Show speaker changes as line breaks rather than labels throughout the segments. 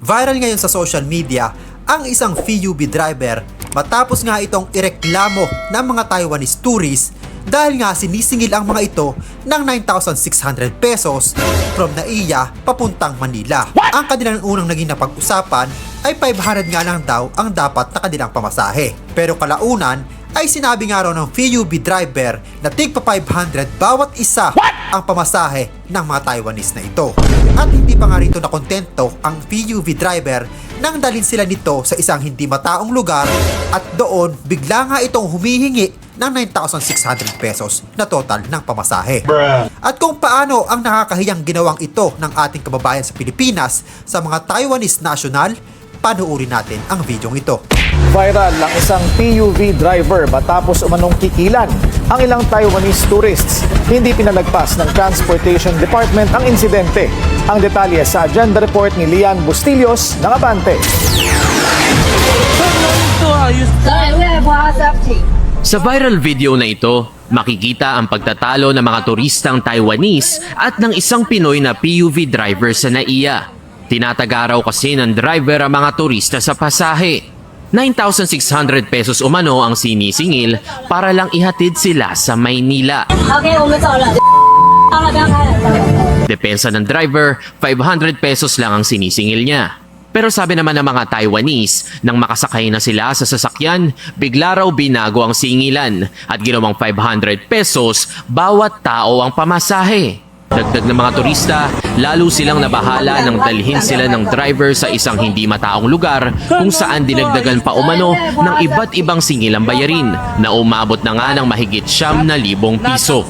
Viral ngayon sa social media ang isang PUV driver matapos nga itong ireklamo ng mga Taiwanese tourists dahil nga sinisingil ang mga ito ng 9,600 pesos from NAIA papuntang Manila. Ang kanilang unang naging napag-usapan ay 500 nga lang daw ang dapat na kanilang pamasahe. Pero kalaunan ay sinabi nga raw ng PUV driver na tigpa 500 bawat isa ang pamasahe ng mga Taiwanese na ito. At hindi pa nga rito na kontento ang PUV driver nang dalhin sila nito sa isang hindi mataong lugar at doon bigla nga itong humihingi ng 9,600 pesos na total ng pamasahe. At kung paano ang nakakahiyang ginawang ito ng ating kababayan sa Pilipinas sa mga Taiwanese national, panuorin natin ang videong ito.
Viral ang isang PUV driver matapos umanong kikilan ang ilang Taiwanese tourists. Hindi pinalagpas ng Transportation Department ang insidente. Ang detalye sa agenda report ni Lian Bustillos ng Abante.
Sa viral video na ito, makikita ang pagtatalo ng mga turistang Taiwanese at ng isang Pinoy na PUV driver sa NAIA. Tinatagaraw kasi ng driver ang mga turista sa pasahe. 9,600 pesos umano ang sinisingil para lang ihatid sila sa Maynila. Depensa ng driver, 500 pesos lang ang sinisingil niya. Pero sabi naman ng mga Taiwanese, nang makasakay na sila sa sasakyan, bigla raw binago ang singilan at ginawang 500 pesos bawat tao ang pamasahe. Dagdag ng mga turista, lalo silang nabahala nang dalhin sila ng driver sa isang hindi mataong lugar kung saan dinagdagan pa umano ng iba't ibang singilang bayarin na umabot na nga ng mahigit 9,000 piso.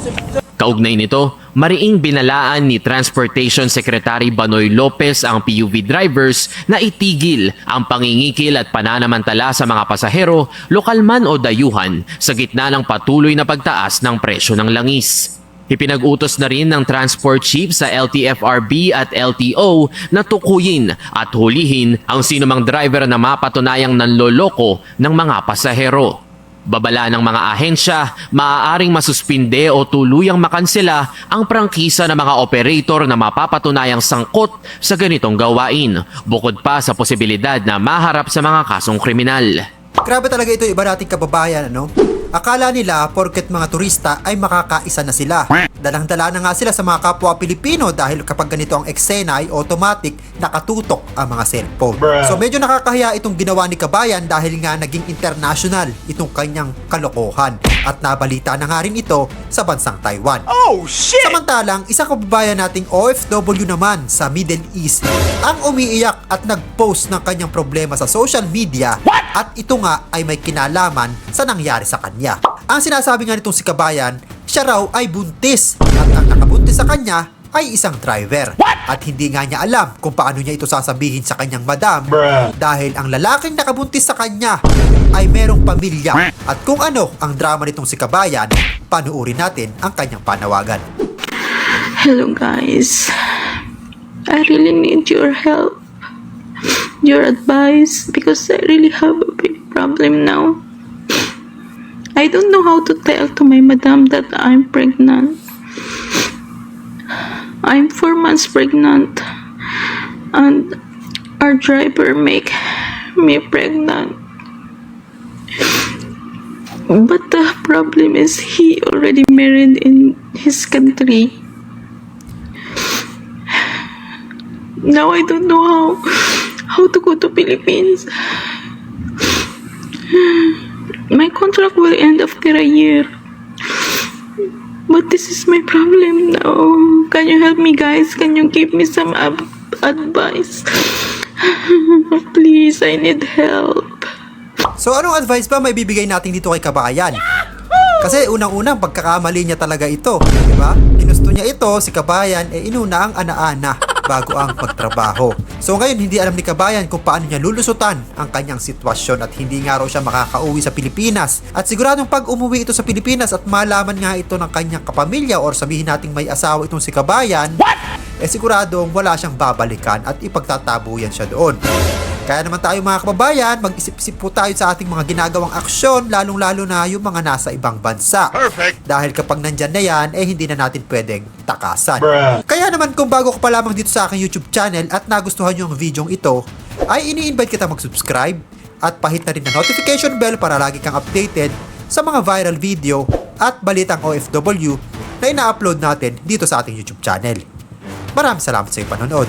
Kaugnay nito, mariing binalaan ni Transportation Secretary Banoy Lopez ang PUV drivers na itigil ang pangingikil at pananamantala sa mga pasahero, lokal man o dayuhan, sa gitna ng patuloy na pagtaas ng presyo ng langis. Ipinag-utos na rin ng Transport Chief sa LTFRB at LTO na tukuyin at hulihin ang sinumang driver na mapatunayang nanloloko ng mga pasahero. Babala ng mga ahensya, maaaring masuspinde o tuluyang makansela ang prangkisa ng mga operator na mapapatunayang sangkot sa ganitong gawain, bukod pa sa posibilidad na maharap sa mga kasong kriminal.
Grabe talaga ito, iba nating kababayan, ano? Akala nila porket mga turista ay makakaisa na sila. Dalang-dala na nga sila sa mga kapwa Pilipino dahil kapag ganito ang eksena ay automatic nakatutok ang mga cellphone. So medyo nakakahiya itong ginawa ni Kabayan dahil nga naging international itong kanyang kalokohan. At nabalita na nga rin ito sa bansang Taiwan. Oh shit! Samantalang, isang kababayan nating OFW naman sa Middle East ang umiiyak at nag-post ng kanyang problema sa social media. At ito nga ay may kinalaman sa nangyari sa kanya. Ang sinasabi nga nitong si Kabayan, siya raw ay buntis at ang nakabuntis sa kanya ay isang driver. At hindi nga niya alam kung paano niya ito sasabihin sa kanyang madam dahil ang lalaking nakabuntis sa kanya ay merong pamilya. At kung ano ang drama nitong si Kabayan, panuorin natin ang kanyang panawagan.
Hello guys, I really need your help, your advice, because I really have a big problem now. I don't know how to tell to my madam that I'm pregnant. I'm 4 months pregnant and our driver make me pregnant. But the problem is he already married in his country. Now I don't know how to go to Philippines. My contract will end after a year. But this is my problem now. Can you help me, guys? Can you give me some advice? Please, I need help.
So anong advice ba may bibigay natin dito kay Kabayan? Kasi unang-unang pagkakamali niya talaga ito, di ba? Ginusto niya ito, si Kabayan, inuna ang ana-ana bago ang pagtrabaho. So ngayon, hindi alam ni Kabayan kung paano niya lulusutan ang kanyang sitwasyon at hindi nga raw siya makakauwi sa Pilipinas. At siguradong pag umuwi ito sa Pilipinas at malaman nga ito ng kanyang kapamilya or sabihin nating may asawa itong si Kabayan, siguradong wala siyang babalikan at ipagtatabuyan siya doon. Kaya naman tayo mga kababayan, mag-isip-isip po tayo sa ating mga ginagawang aksyon, lalong-lalo na yung mga nasa ibang bansa. Perfect! Dahil kapag nandyan na yan, hindi na natin pwedeng takasan. Kaya naman kung bago ka pa lamang dito sa aking YouTube channel at nagustuhan nyo ang videong ito, ay ini-invite kita mag-subscribe at pahit na rin na notification bell para lagi kang updated sa mga viral video at balitang OFW na ina-upload natin dito sa ating YouTube channel. Maraming salamat sa iyong panonood.